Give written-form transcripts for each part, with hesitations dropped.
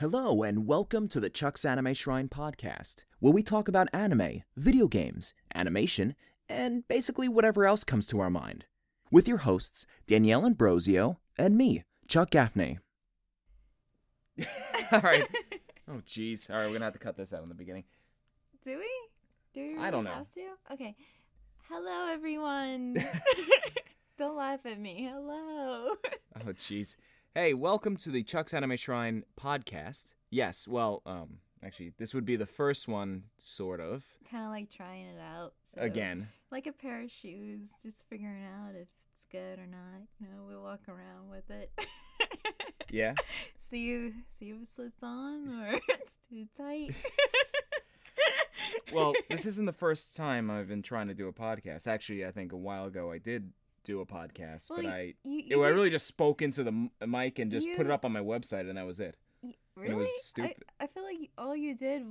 Hello and welcome to the Chuck's Anime Shrine podcast, where we talk about anime, video games, animation, and basically whatever else comes to our mind. With your hosts, Danielle and Brosio, and me, Chuck Gaffney. All right. Oh, jeez. All right, we're going to have to cut this out in the beginning. Do we? Do we really I don't know. have to? Okay. Hello, everyone. Don't laugh at me. Hello. Oh, jeez. Hey, welcome to the Chuck's Anime Shrine podcast. Yes, well, actually, this would be the first one, sort of. Kind of like trying it out. So, Again. Like a pair of shoes, just figuring out if it's good or not. You know, we walk around with it. Yeah? See if it slits on or it's too tight. Well, this isn't the first time I've been trying to do a podcast. Actually, I think a while ago I did do a podcast, well, but I really just spoke into the mic and just put it up on my website, and that was it. Really? It was stupid. I feel like all you did...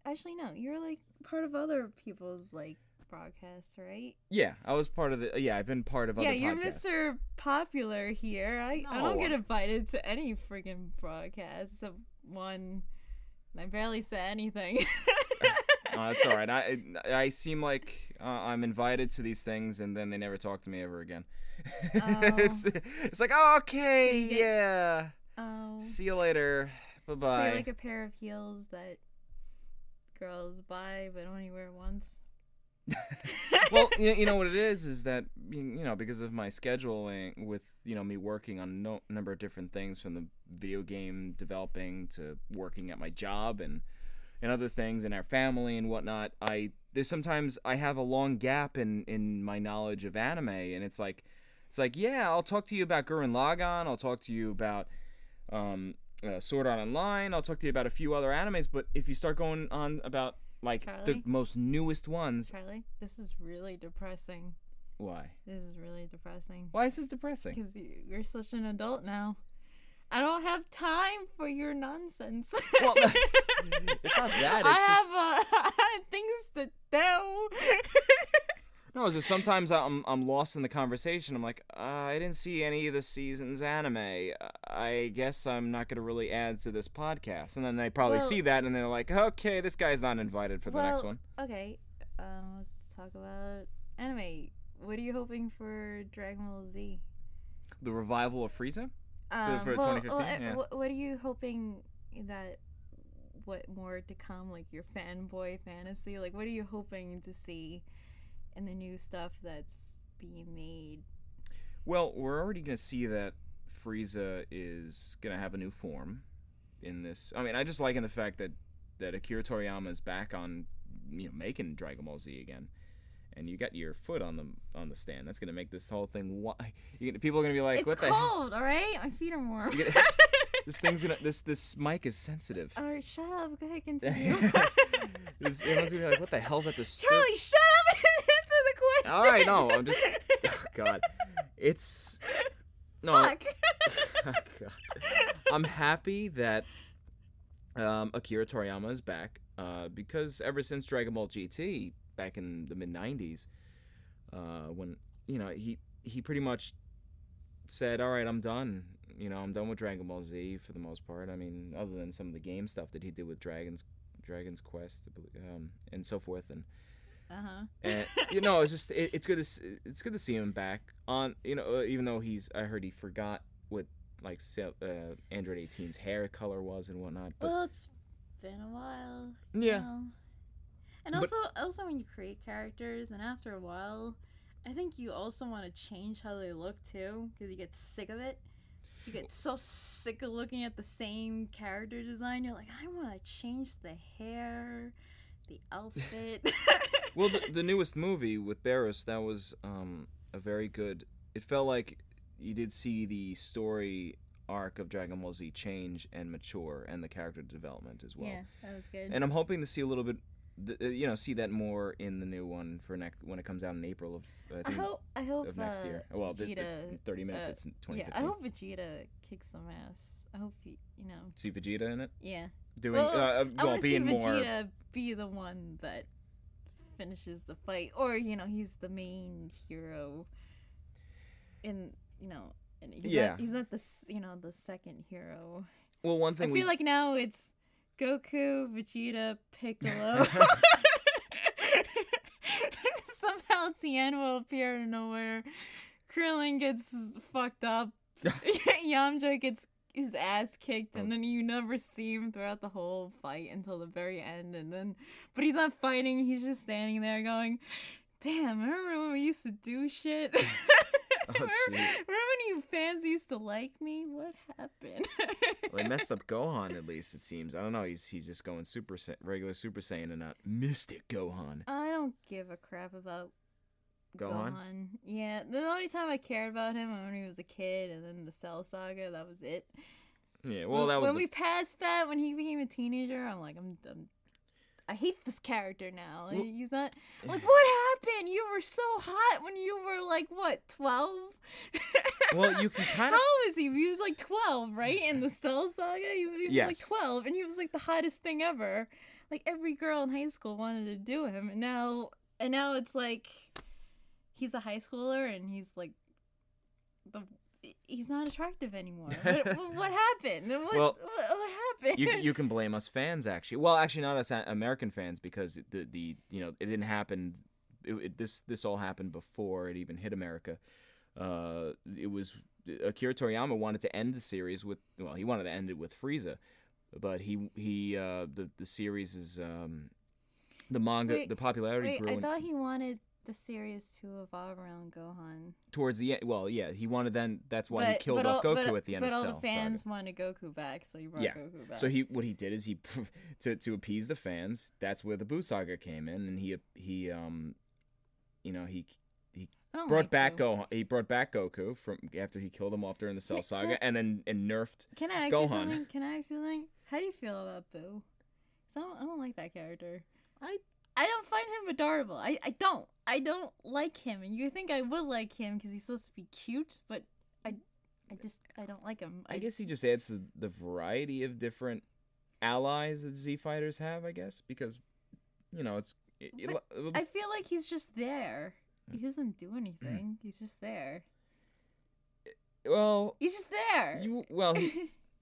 Actually, no. You're like part of other people's like broadcasts, right? Yeah, I was part of the... Yeah, I've been part of other podcasts. Yeah, you're Mr. Popular here. I don't get invited to any friggin' broadcasts except one. And I barely said anything. That's all right. I seem like I'm invited to these things, and then they never talk to me ever again. It's like, oh, okay, so yeah. See you later. Bye-bye. So you're like a pair of heels that girls buy but only wear once. Well, you know what it is that, because of my scheduling with, me working on a number of different things, from the video game developing to working at my job and other things in our family and whatnot, there's sometimes I have a long gap in my knowledge of anime, and it's like, yeah, I'll talk to you about Gurren Lagann, I'll talk to you about Sword Art Online, I'll talk to you about a few other animes, but if you start going on about like the most newest ones... Charlie, this is really depressing. Why? This is really depressing. Why is this depressing? Because you're such an adult now. I don't have time for your nonsense. Well, it's not that. I have things to do. No, it's just sometimes I'm lost in the conversation. I'm like, I didn't see any of this season's anime. I guess I'm not going to really add to this podcast. And then they probably see that, and they're like, okay, this guy's not invited for the next one. Okay, let's talk about anime. What are you hoping for Dragon Ball Z? The revival of Frieza? For 2015? What are you hoping that, what more to come, like your fanboy fantasy? Like, what are you hoping to see in the new stuff that's being made? Well, we're already going to see that Frieza is going to have a new form in this. I mean, I just like in the fact that Akira Toriyama is back on, making Dragon Ball Z again. And you got your foot on the stand. That's gonna make this whole thing. People are gonna be like, it's "What the? It's cold, all right. My feet are warm." This thing's gonna. This mic is sensitive. All right, shut up. Go ahead, continue. Everyone's gonna be like, "What the hell's at this?" Charlie, shut up and answer the question. All right, no, I'm just. Oh God, it's. No. Fuck. Oh, God. I'm happy that Akira Toriyama is back because ever since Dragon Ball GT. Back in the mid-90s, when, he pretty much said, all right, I'm done. I'm done with Dragon Ball Z for the most part. I mean, other than some of the game stuff that he did with Dragon's Quest, and so forth. And, and it's just, it's good to see him back on, even though I heard he forgot what, like, Android 18's hair color was and whatnot. But, well, it's been a while. Yeah. And also when you create characters, and after a while, I think you also want to change how they look too, because you get sick of it. You get so sick of looking at the same character design. You're like, I want to change the hair, the outfit. Well, the newest movie with Barros, that was a very good... It felt like you did see the story arc of Dragon Ball Z change and mature, and the character development as well. Yeah, that was good. And I'm hoping to see a little bit... see that more in the new one when it comes out in April of I hope of next year. Well, Vegeta, this 30 minutes. It's 2015. Yeah, I hope Vegeta kicks some ass. I hope see Vegeta in it. Yeah. Doing I want to see being Vegeta be the one that finishes the fight, or he's the main hero. And he's not the the second hero. Well, one I thing feel like now it's Goku, Vegeta, Piccolo. Somehow Tien will appear out of nowhere. Krillin gets fucked up. Yamcha gets his ass kicked, and then you never see him throughout the whole fight until the very end. But he's not fighting. He's just standing there going, "Damn, remember when we used to do shit? Remember when you fans used to like me? What happened?" Well, they messed up Gohan, at least, it seems. I don't know. He's just going regular Super Saiyan and not Mystic Gohan. I don't give a crap about Gohan? Yeah, the only time I cared about him was when he was a kid, and then the Cell Saga, that was it. Yeah, well, that was when we passed that, when he became a teenager, I'm like, I hate this character now. Like, he's not like, what happened? You were so hot when you were like, what, 12? Well, you can kind of. How old was he? He was like 12, right? In the Cell Saga, he was Yes. like 12, and he was like the hottest thing ever. Like every girl in high school wanted to do him, and now it's like he's a high schooler, and he's like he's not attractive anymore. What happened? What happened? You can blame us fans, actually. Well, actually, not us American fans, because the it didn't happen. This all happened before it even hit America. It was Akira Toriyama wanted to end the series with, well, he wanted to end it with Frieza, but the series is the manga, the popularity grew. I thought he wanted the series to evolve around Gohan. Towards the end, well, yeah, he wanted that's why he killed off Goku at the end of Cell. But all the fans wanted Goku back, so he brought Goku back. So what he did is he to appease the fans. That's where the Buu Saga came in, and he brought back Gohan. He brought back Goku from after he killed him off during the Cell Saga, and nerfed Can I ask Gohan. You something? Can I ask you something? How do you feel about Buu? Because I don't like that character. I don't find him adorable. I don't like him, and you think I would like him because he's supposed to be cute, but I don't like him. I guess he just adds the variety of different allies that Z fighters have. I guess because I feel like he's just there. He doesn't do anything. He's just there. Well, he's just there.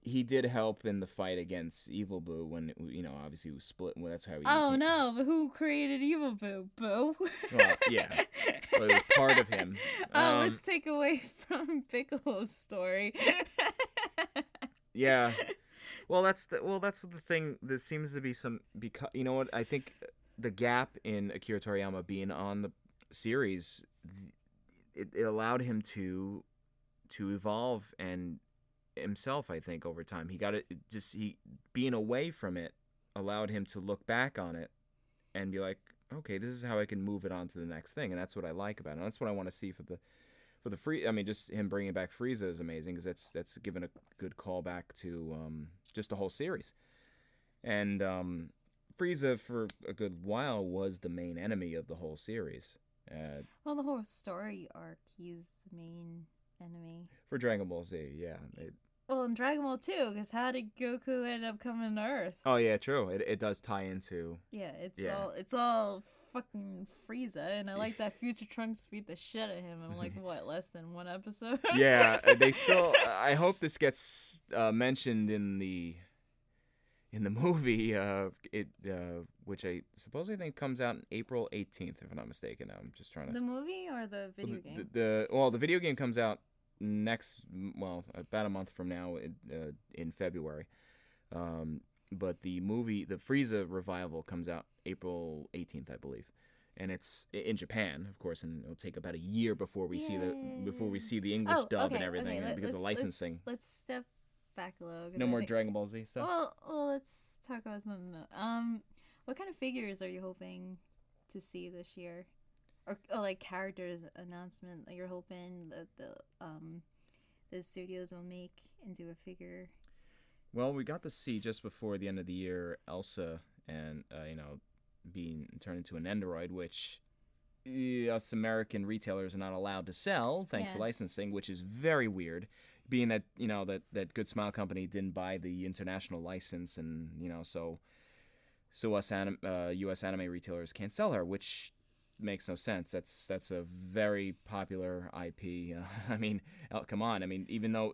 He did help in the fight against Evil Boo when, obviously he was split. Well, that's how he. Oh no! But who created Evil Boo? Boo. Well, yeah, well, it was part of him. Let's take away from Piccolo's story. Yeah. Well, that's the thing. There seems to be some, because you know what, I think the gap in Akira Toriyama being on the series, it allowed him to evolve and himself. I think over time he got it. Being away from it allowed him to look back on it and be like, okay, this is how I can move it on to the next thing, and that's what I like about it. And that's what I want to see for the free. I mean, just him bringing back Frieza is amazing, because that's given a good callback to just the whole series. And Frieza for a good while was the main enemy of the whole series. Well, the whole story arc, he's the main enemy. For Dragon Ball Z, yeah. Well, in Dragon Ball 2, because how did Goku end up coming to Earth? Oh yeah, true. It does tie into. Yeah, it's all fucking Frieza, and I like that Future Trunks beat the shit out of him in like less than one episode. Yeah, they still. I hope this gets mentioned in the movie, which I supposedly think comes out on April 18th, if I'm not mistaken. I'm just trying to. The movie or the video game? The video game comes out about a month from now in February. But the movie, the Frieza revival, comes out April 18th, I believe. And it's in Japan, of course, and it'll take about a year before we see the English dub and everything, because of licensing. Let's step back a little. No more Dragon Ball Z stuff. Well, let's talk about something. What kind of figures are you hoping to see this year, or like characters announcement that you're hoping that the studios will make into a figure? Well, we got to see just before the end of the year Elsa and being turned into an Android, which us American retailers are not allowed to sell thanks to licensing, which is very weird. Being that that Good Smile Company didn't buy the international license, and so us U.S. anime retailers can't sell her, which makes no sense. That's a very popular IP. I mean, come on. I mean, even though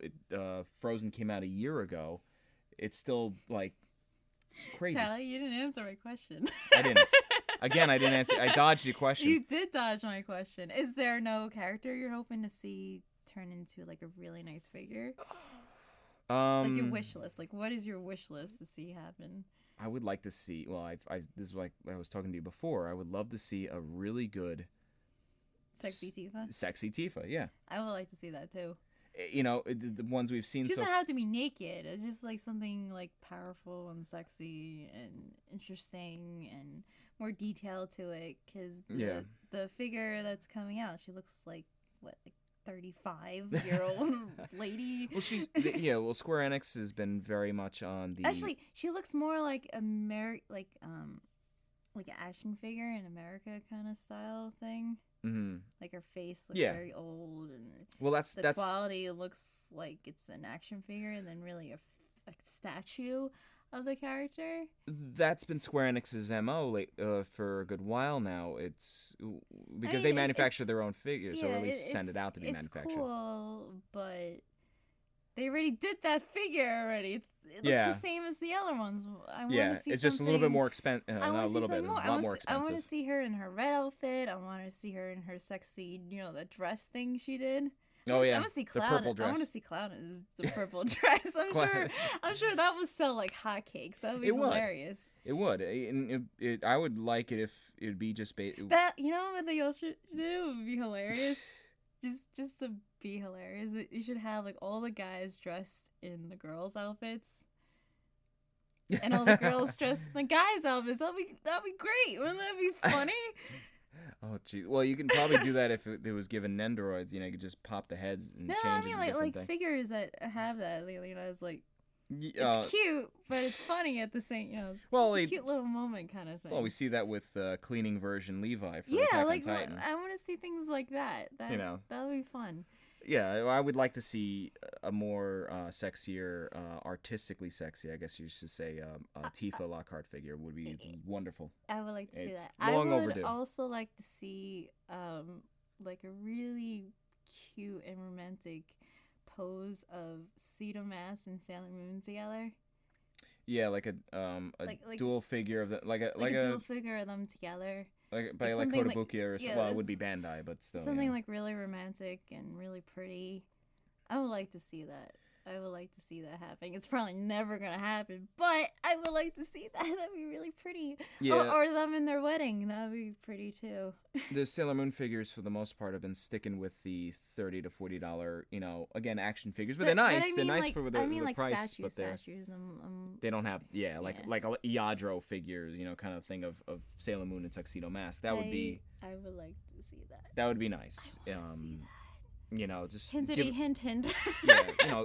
Frozen came out a year ago, it's still like crazy. Charlie, you didn't answer my question. I didn't. Again, I didn't answer. I dodged your question. You did dodge my question. Is there no character you're hoping to see turn into like a really nice figure? Like your wish list. Like, what is your wish list to see happen? I would like to see. Well, this is like I was talking to you before. I would love to see a really good Sexy Tifa. Sexy Tifa, yeah. I would like to see that too. You know, the ones we've seen. She doesn't have to be naked. It's just like something like powerful and sexy and interesting and more detail to it. Because the figure that's coming out, she looks like what, like 35-year-old lady. Well, Well, Square Enix has been very much on the. Actually, she looks more like like an action figure in America kind of style thing. Mm-hmm. Like her face looks very old, and that's quality looks like it's an action figure, and then really a statue of the character. That's been Square Enix's MO for a good while now. It's because they manufacture their own figures, or at least send it out to be manufactured. It's cool, but they already did that figure already. It looks the same as the other ones. I want to see it's just a little bit more expensive. Not a little bit, a lot more expensive. I want to see her in her red outfit. I want to see her in her sexy, the dress thing she did. I want to see Cloud. The purple dress. I want to see Cloud in the purple dress. I'm sure that would sell like hotcakes. That would be hilarious. It would. I would like it if it would be just that. You know what they also do? It would be hilarious. just to be hilarious, you should have like all the guys dressed in the girls' outfits, and all the girls dressed in the guys' outfits. That'd be great. Wouldn't that be funny? Oh, gee. Well, you can probably do that if it was given Nendoroids. You can just pop the heads and change it. No, I mean like figures that have that. It's like it's cute, but it's funny at the same. It's a cute little moment kind of thing. Well, we see that with cleaning version Levi for Attack on Titan. I want to see things like that. That would be fun. Yeah, I would like to see a more sexier, artistically sexy, I guess you should say, Tifa Lockhart figure would be wonderful. I would like to see that. Long I would overdue. also like to see like a really cute and romantic pose of Cedo Mass and Sailor Moon together. Yeah, like a dual figure of a dual figure of them together. Like by like Kotobukiya it would be Bandai, but still something like really romantic and really pretty. I would like to see that. I would like to see that happening. It's probably never gonna happen, but I would like to see that. That'd be really pretty. Yeah. Or them in their wedding. That'd be pretty too. The Sailor Moon figures, for the most part, have been sticking with the $30 to $40, again, action figures. But they're nice. They're nice for the price. Statues. They don't have, like a Yadro figures, kind of thing of Sailor Moon and Tuxedo Mask. That would be. I would like to see that. That would be nice. I want to see that. Just hint. Yeah,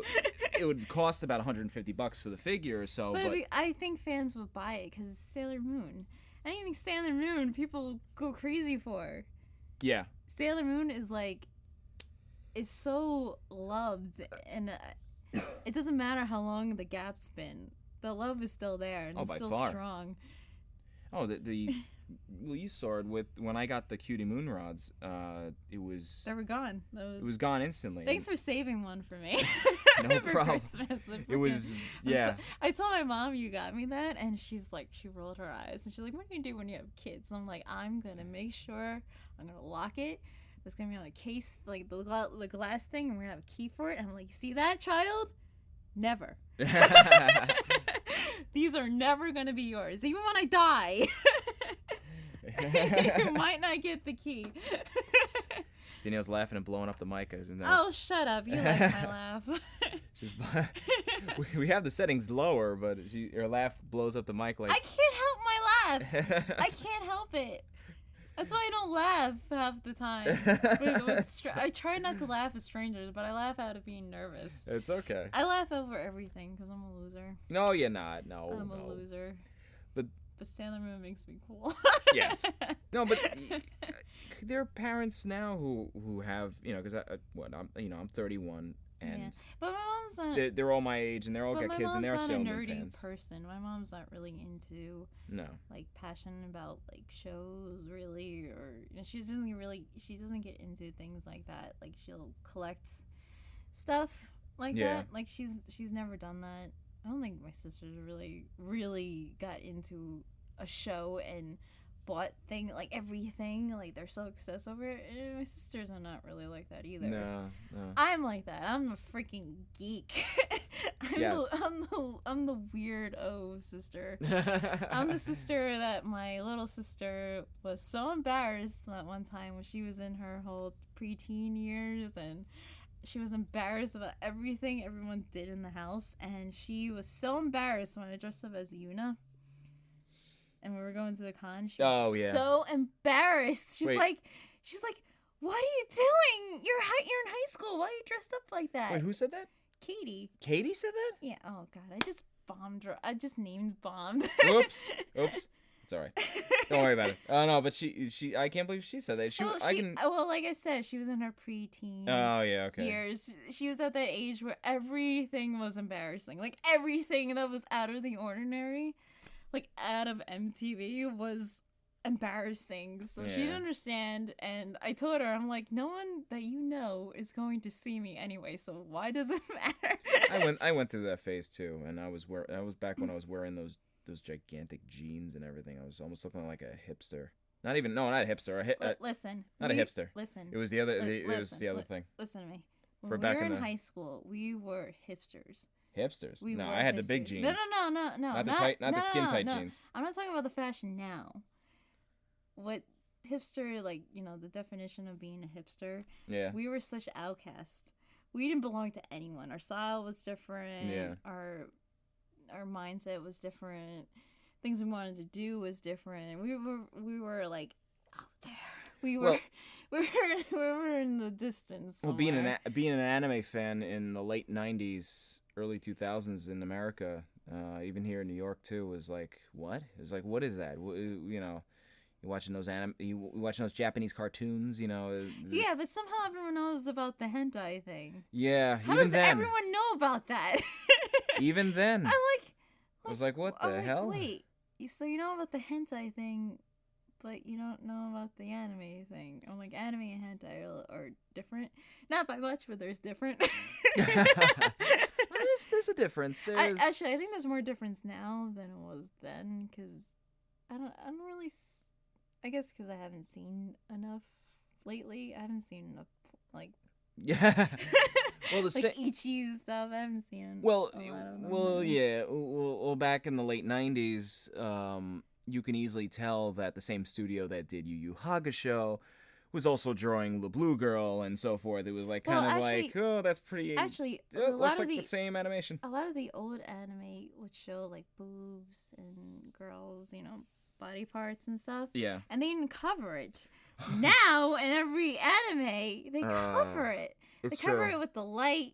it would cost about $150 for the figure or so. But I think fans would buy it because it's Sailor Moon. Anything Sailor Moon, people go crazy for. Yeah. Sailor Moon is so loved, and it doesn't matter how long the gap's been. The love is still there, and it's still strong. Oh, well, you saw it with when I got the Cutie Moon rods. It was. They were gone. It was gone instantly. Thanks for saving one for me. No for problem. Christmas. It was I told my mom you got me that, and she's like, she rolled her eyes, and she's like, "What do you do when you have kids?" And I'm like, "I'm gonna make sure I'm gonna lock it. It's gonna be on a case, like the glass thing, and we're gonna have a key for it." And I'm like, "See that, child? Never. These are never gonna be yours, even when I die." You might not get the key. Danielle's laughing and blowing up the mic. Oh, shut up. You like my laugh. We have the settings lower, but her laugh blows up the mic like... I can't help my laugh. I can't help it. That's why I don't laugh half the time. I try not to laugh at strangers, but I laugh out of being nervous. It's okay. I laugh over everything because I'm a loser. No, you're not. No, I'm a loser. But Sailor Moon makes me cool. Yes. No, but there are parents now who have, because I'm 31 and yeah. But my mom's not. They're all my age and they're all got kids and they're Sailor Moon fans. My mom's not a nerdy person. My mom's not really into passionate about shows really, or she doesn't get into things like that. Like she'll collect stuff like that. Like she's never done that. I don't think my sisters really got into a show and bought everything. Like, they're so obsessed over it. And my sisters are not really like that either. No. I'm like that. I'm a freaking geek. I'm the weirdo sister. I'm the sister that my little sister was so embarrassed at one time when she was in her whole preteen years, and she was embarrassed about everything everyone did in the house, and she was so embarrassed when I dressed up as Yuna. And we were going to the con. She was so embarrassed. She's like, what are you doing? You're in high school. Why are you dressed up like that? Wait, who said that? Katie. Katie said that? Yeah. Oh God, I just bombed her. I just bombed. Oops. It's all right. Don't worry about it. Oh no, but she. I can't believe she said that. Well, like I said, she was in her preteen. Oh yeah, okay. Years. She was at that age where everything was embarrassing. Like everything that was out of the ordinary, like out of MTV, was embarrassing. So she didn't understand, and I told her, I'm like, no one that you know is going to see me anyway, so why does it matter? I went through that phase too, and I was back when I was wearing those gigantic jeans and everything. I was almost looking like a hipster. Not a hipster. Listen. Not a hipster. Listen. It was the other. It was the other thing. Listen to me. When we were in high school, we were hipsters. Hipsters? No, I had the big jeans. No. Not the skin tight jeans. I'm not talking about the fashion now. What hipster, the definition of being a hipster. Yeah. We were such outcasts. We didn't belong to anyone. Our style was different. Yeah. Our mindset was different. Things we wanted to do was different. We were like out there. We were in the distance somewhere. Well, being an anime fan in the late 90s, early 2000s in America, even here in New York too, was like, what? It was like, what is that? You're watching those Japanese cartoons, Yeah, but somehow everyone knows about the hentai thing. Yeah, how does everyone know about that? Even then, I was like, what the hell? Wait, so you know about the hentai thing, but you don't know about the anime thing? I'm like, anime and hentai are different, not by much, but there's different. There's a difference. Actually, I think there's more difference now than it was then, because I don't really. I guess because I haven't seen enough lately. I haven't seen enough, yeah. Well, Ichi stuff. I haven't seen. Well, a lot of them. Well, back in the late 90s, you can easily tell that the same studio that did Yu Yu Hakusho was also drawing the Blue Girl and so forth. It was that's pretty. Actually, it looks like the same animation. A lot of the old anime would show boobs and girls, body parts and stuff. Yeah. And they didn't cover it. Now in every anime, they cover it. They cover it with the light.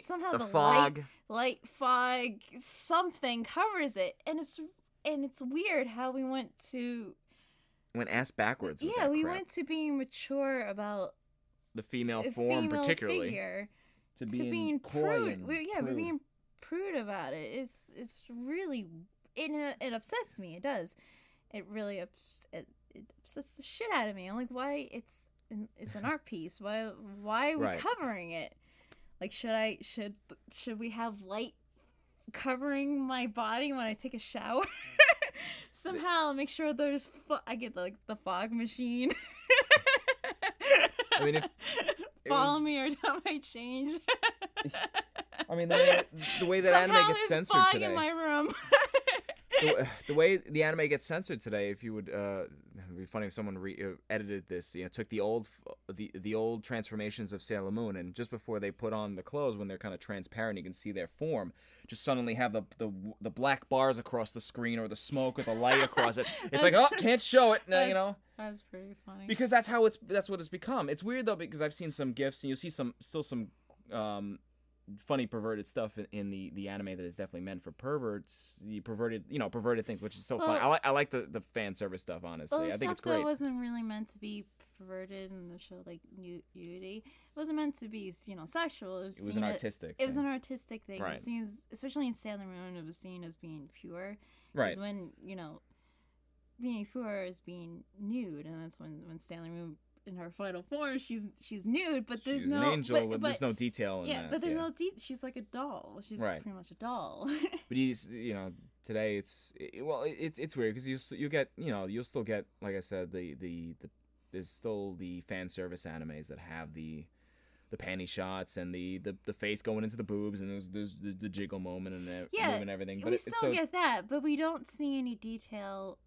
Somehow the fog. Light fog, something covers it, and it's weird how we went ass backwards. With we went to being mature about the female form, particularly figure, to being prude. We're being prude about it. It's really it upsets me. It does. It really upsets the shit out of me. I'm like, why? It's an art piece. Why are we covering it? Like, should we have light covering my body when I take a shower? Somehow make sure there's I get the fog machine. I mean, follow me or time I change. I mean, the way that anime gets censored fog today. In my room. The way the anime gets censored today, if you would, it would be funny if someone edited this. Took the old transformations of Sailor Moon, and just before they put on the clothes, when they're kind of transparent, you can see their form. Just suddenly have the black bars across the screen, or the smoke with the light across it. It's like, oh, can't show it. That's pretty funny. Because that's what it's become. It's weird though, because I've seen some GIFs, and you'll see some funny perverted stuff in the anime that is definitely meant for perverts, perverted things, which is so fun. I like the fan service stuff, honestly. I think it's great. That wasn't really meant to be perverted in the show, like nudity. It wasn't meant to be sexual. It was an artistic thing. Right. It was seen especially in Sailor Moon, it was seen as being pure. Right. When being pure is being nude, and that's when Sailor Moon in her final form, she's nude, but there's She's no an angel, but there's no detail in yeah, that. but there's no she's like a doll. She's Right. pretty much a doll. But today it's weird because you get you'll still get, like I said, there's still the fan service animes that have the panty shots and the face going into the boobs, and there's the jiggle moment and and everything. But we still get that, but we don't see any detail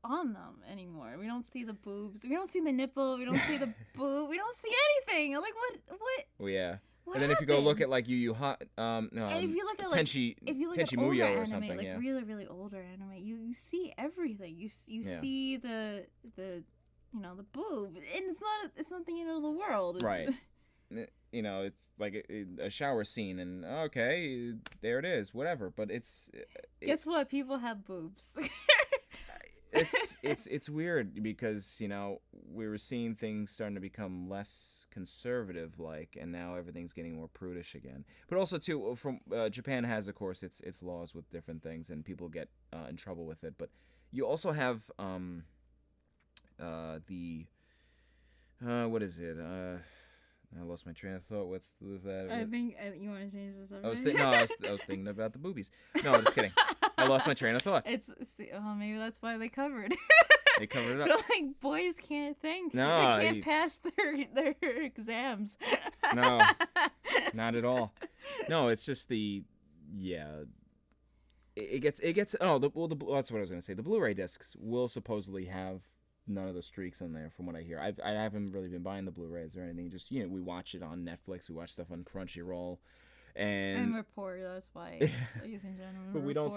on them anymore. We don't see the boobs. We don't see the nipple. We don't see the boob. We don't see anything. Like what? Well, yeah. What and then happened? if you go look at like Yu Yu and if you look at Tenchi older Muyo anime, or something, like yeah. really really older anime, you see everything. You Yeah. see the the boob, and it's not the end of the world. Right. It's like a shower scene, and okay, there it is, whatever. But Guess what? People have boobs. it's weird because we were seeing things starting to become less conservative, and now everything's getting more prudish again. But also too, from Japan has, of course, its laws with different things, and people get in trouble with it. But you also have what is it? I lost my train of thought with that. I think you want to change the subject. I was thinking about the boobies. No, just kidding. I lost my train of thought. Maybe that's why they covered. They covered it up. They're like, boys can't think. No, they can't pass their exams. No, not at all. No, it's just it gets. That's what I was gonna say. The Blu-ray discs will supposedly have none of the streaks on there, from what I hear. I haven't really been buying the Blu-rays or anything. Just we watch it on Netflix. We watch stuff on Crunchyroll, and we're poor. That's why. Using general. But we don't.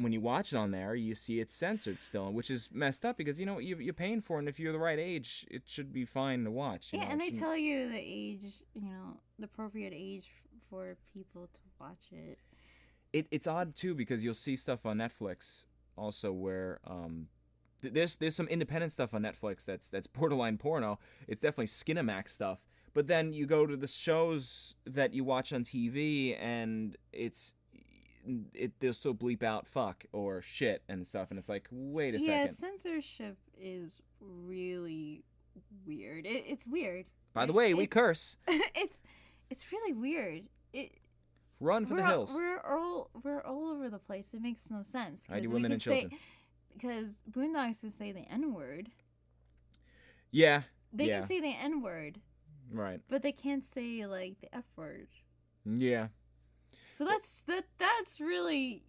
When you watch it on there, you see it's censored still, which is messed up because you're paying for it, and if you're the right age, it should be fine to watch. And they tell you the age, the appropriate age for people to watch it. It's odd too because you'll see stuff on Netflix also where there's some independent stuff on Netflix that's borderline porno. It's definitely Skinamax stuff. But then you go to the shows that you watch on TV and they'll still bleep out fuck or shit and stuff, and it's like, wait a second. Yeah, censorship is really weird. It's weird. By the way, we curse. It's really weird. Run for the hills. We're all over the place. It makes no sense. I do women and children. Because Boondocks can say the N-word. Yeah. They can say the N-word. Right. But they can't say like the F-word. Yeah. So that's really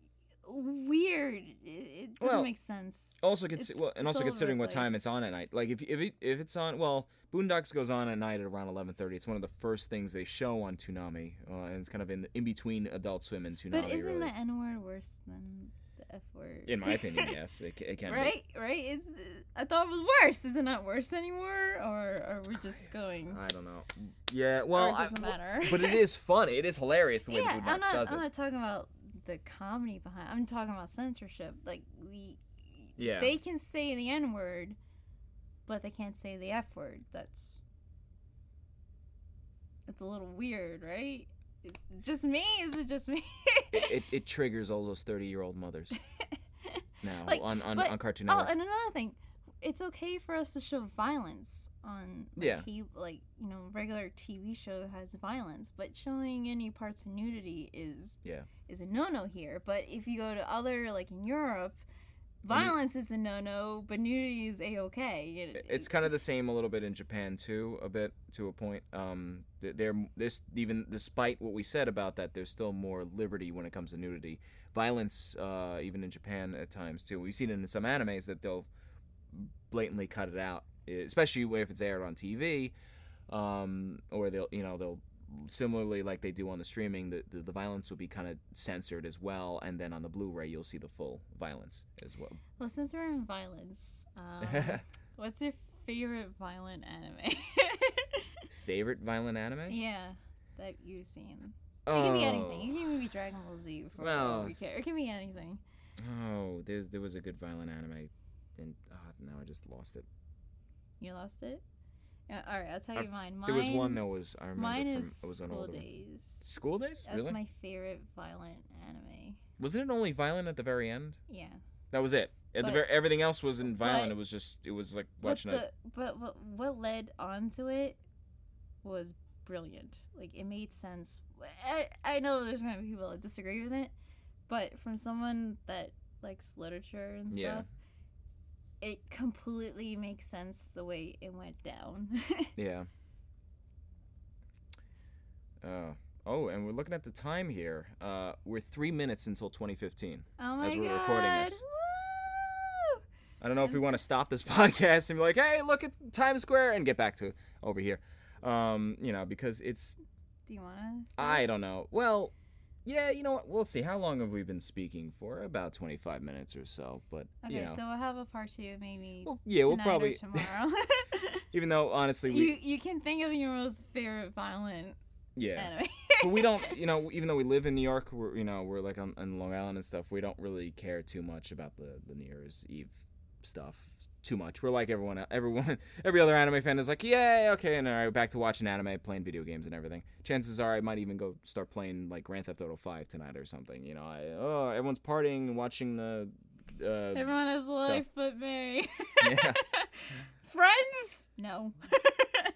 weird. It doesn't make sense. Also considering what time it's on at night. Like if it's on, Boondocks goes on at night at around 11:30. It's one of the first things they show on Toonami, and it's kind of in between Adult Swim and Toonami. But isn't really. the N-word worse than the F-word? In my opinion, yes, it can right? be. Right? I thought it was worse. Is it not worse anymore, or are we just going? I don't know. Yeah, well, it doesn't matter. But it is funny. It is hilarious the way Yeah, Boondocks does it. I'm not talking about the comedy behind. I'm talking about censorship. Like Yeah. They can say the N-word, but they can't say the F-word. That's a little weird, right? Just me? Is it just me? it triggers all those 30-year-old mothers now on Cartoon Oh, Network. and another thing, it's okay for us to show violence on regular TV show has violence, but showing any parts of nudity is a no-no here. But if you go to other, like in Europe, violence is a no-no, but nudity is a-okay. It's kind of the same a little bit in Japan too, a bit to a point. Even despite what we said about that, there's still more liberty when it comes to nudity. Violence, even in Japan at times too. We've seen it in some animes that they'll blatantly cut it out, especially if it's aired on TV, or they'll similarly like they do on the streaming. The violence will be kind of censored as well, and then on the Blu-ray you'll see the full violence as well. Well, since we're in violence, what's your favorite violent anime? Favorite violent anime? Yeah, that you've seen. It can be anything. It can be Dragon Ball Z for all we care. It can be anything. Oh, there was a good violent anime. And now I just lost it. You lost it? Yeah, all right, I'll tell you mine. There was one that was, I remember mine from, is it was School Days. School Days? That's really? my favorite violent anime. Wasn't it only violent at the very end? Yeah. That was it? Everything else wasn't violent. It was like watching But what led onto it was brilliant. Like, it made sense. I know there's gonna be people that disagree with it, but from someone that likes literature and stuff, it completely makes sense the way it went down. Yeah. Oh, and we're looking at the time here. We're 3 minutes until 2015. Oh my god! As we're recording this. Woo! I don't know if we want to stop this podcast and be like, "Hey, look at Times Square," and get back to over here. Because it's. Do you want to? I don't know. Well, yeah, you know what? We'll see. How long have we been speaking for? About 25 minutes or so. But okay, so we'll have a part 2 maybe. Well, yeah, we'll probably or tomorrow. Even though honestly, you can think of your most favorite violent. Yeah. Anime. But we don't, even though we live in New York, we're like on Long Island and stuff. We don't really care too much about the New Year's Eve stuff too much. We're like every other anime fan is like, yeah, okay, and all right, back to watching anime, playing video games and everything. Chances are I might even go start playing like Grand Theft Auto 5 tonight or something. Everyone's partying and watching the. Everyone has life but me. Yeah. Friends? No.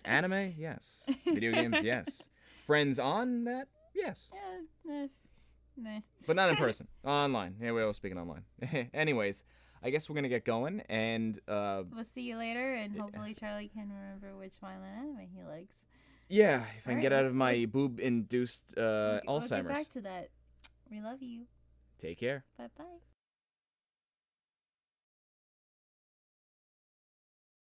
Anime? Yes. Video games? Yes. Friends on that? Yes. Yeah, nah. But not in person. Online. Yeah, we're all speaking online. Anyways, I guess we're going to get going, and... we'll see you later, and hopefully Charlie can remember which violent anime he likes. Yeah, if I can get out of my boob-induced Alzheimer's. We'll get back to that. We love you. Take care. Bye-bye.